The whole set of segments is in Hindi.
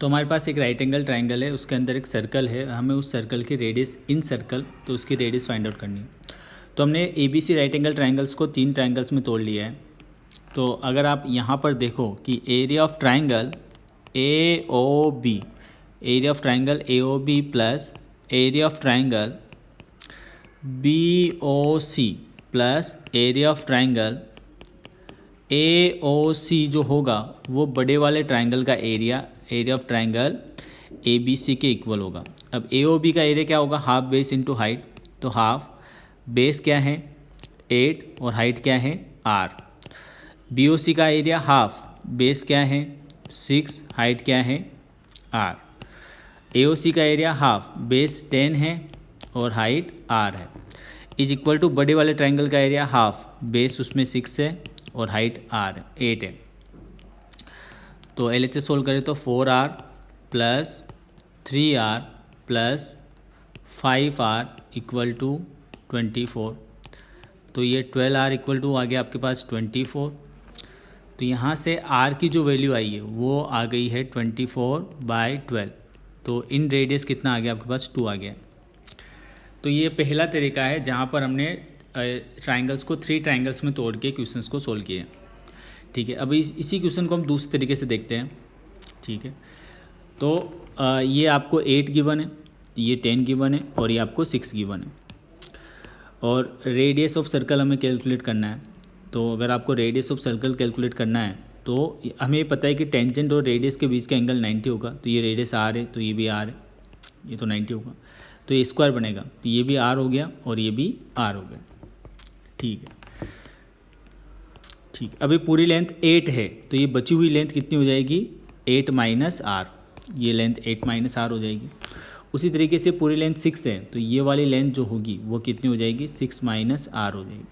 तो हमारे पास एक राइट एंगल ट्राइंगल है, उसके अंदर एक सर्कल है, हमें उस सर्कल की रेडियस इन सर्कल, तो उसकी रेडियस फाइंड आउट करनी है। तो हमने ABC राइट एंगल ट्राइंगल्स को 3 ट्राइंगल्स में तोड़ लिया है। तो अगर आप यहाँ पर देखो कि area of triangle AOB, area of triangle AOB plus area of triangle BOC plus area of triangle AOC जो होगा वो बड़े वाले ट्राइंगल का एरिया ऑफ ट्राइंगल ABC के इक्वल होगा। अब AOB का एरिया क्या होगा, हाफ बेस इंटू हाइट। तो हाफ बेस क्या है 8 और हाइट क्या है R। BOC का एरिया हाफ बेस क्या है 6, हाइट क्या है R। AOC का एरिया हाफ बेस 10 है और हाइट R है, इज इक्वल टू बड़े वाले ट्राइंगल का एरिया हाफ बेस उसमें 6 है और हाइट R 8 है। तो LHS सोल्व करें तो 4R plus 3R plus 5R equal to 24। तो ये 12R इक्वल टू आ गया आपके पास 24। तो यहाँ से R की जो वैल्यू आई है वो आ गई है 24/12। तो इन रेडियस कितना आ गया आपके पास 2 आ गया। तो ये पहला तरीका है जहाँ पर हमने ट्राइंगल्स को 3 ट्राइंगल्स में तोड़ के क्वेश्चंस को सोल्व किया। ठीक है, अब इसी क्वेश्चन को हम दूसरे तरीके से देखते हैं। ठीक है, तो ये आपको 8 गिवन है, ये 10 गिवन है और ये आपको 6 गिवन है। और रेडियस ऑफ सर्कल हमें कैलकुलेट करना है। तो अगर आपको रेडियस ऑफ सर्कल कैलकुलेट करना है तो हमें पता है कि टेंजेंट और रेडियस के बीच का एंगल 90 होगा। तो ये रेडियस R है तो ये भी R है, ये तो 90 होगा, तो ये स्क्वायर बनेगा। तो ये भी R हो गया और ये भी R हो गया। ठीक है, ठीक। अभी पूरी लेंथ 8 है तो ये बची हुई लेंथ कितनी हो जाएगी 8 माइनस R। ये लेंथ 8 माइनस R हो जाएगी। उसी तरीके से पूरी लेंथ 6 है तो ये वाली लेंथ जो होगी वो कितनी हो जाएगी 6 माइनस R हो जाएगी।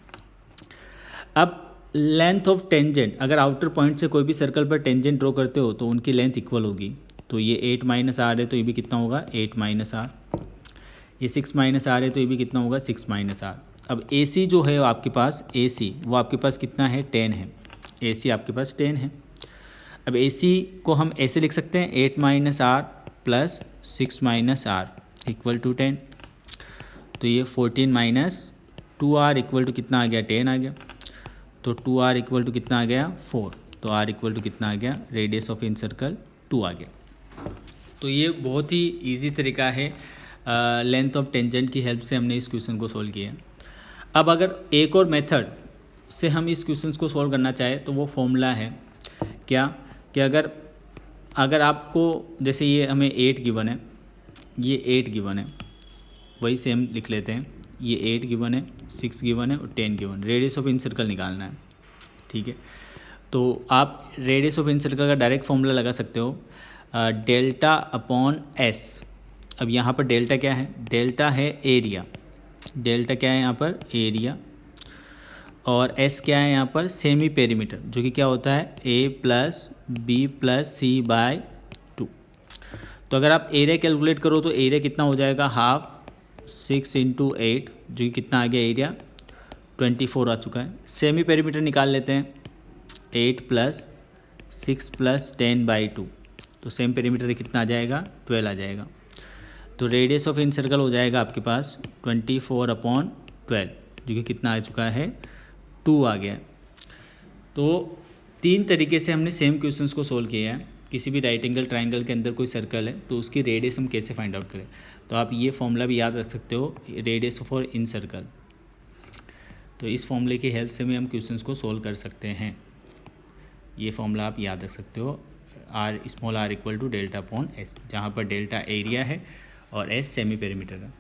अब लेंथ ऑफ टेंजेंट, अगर आउटर पॉइंट से कोई भी सर्कल पर टेंजेंट ड्रॉ करते हो तो उनकी लेंथ इक्वल होगी। तो ये 8 माइनस R है तो ये भी कितना होगा 8 माइनस R। ये 6 माइनस R है तो ये भी कितना होगा 6 माइनस R। अब AC जो है आपके पास AC वो आपके पास कितना है 10 है। AC आपके पास 10 है। अब AC को हम ऐसे लिख सकते हैं 8 minus R plus 6 minus R equal to 10। तो ये 14 माइनस 2R इक्वल टू कितना आ गया 10 आ गया। तो 2R इक्वल टू कितना आ गया 4। तो R इक्वल टू कितना आ गया, रेडियस ऑफ इन सर्कल 2 आ गया। तो ये बहुत ही ईजी तरीका है, लेंथ ऑफ टेंजेंट की हेल्प से हमने इस क्वेश्चन को सोल्व किया। अब अगर एक और मेथड से हम इस क्वेश्चन को सोल्व करना चाहें तो वो फॉर्मूला है क्या, कि अगर आपको जैसे ये हमें 8 गिवन है, ये 8 गिवन है, वही सेम लिख लेते हैं। ये 8 गिवन है, 6 गिवन है और 10 given. Radius of in circle निकालना है। ठीक है, तो आप रेडियस ऑफ इन सर्कल का डायरेक्ट फॉर्मूला लगा सकते हो, डेल्टा अपॉन S। अब यहाँ पर डेल्टा क्या है, डेल्टा है एरिया। डेल्टा क्या है यहाँ पर एरिया, और S क्या है यहाँ पर सेमी पेरीमीटर, जो कि क्या होता है A plus B plus C/2। तो अगर आप एरिया कैलकुलेट करो तो एरिया कितना हो जाएगा हाफ 6 इंटू 8, जो कि कितना आ गया एरिया 24 आ चुका है। सेमी पेरीमीटर निकाल लेते हैं 8 प्लस 6 प्लस 10/2। तो सेमी पेरीमीटर कितना आ जाएगा 12 आ जाएगा। तो रेडियस ऑफ इन सर्कल हो जाएगा आपके पास 24/12, जो कि कितना आ चुका है 2 आ गया। तो 3 तरीके से हमने सेम क्वेश्चंस को सोल्व किया है। किसी भी राइट एंगल ट्राइंगल के अंदर कोई सर्कल है तो उसकी रेडियस हम कैसे फाइंड आउट करें। तो आप ये फॉर्मूला भी याद रख सकते हो, रेडियस फॉर इन सर्कल। तो इस फॉर्मूले की हेल्प से भी हम क्वेश्चंस को सोल्व कर सकते हैं। ये फॉर्मूला आप याद रख सकते हो, R equal to delta upon S, जहाँ पर डेल्टा एरिया है और S सेमी पेरीमीटर है।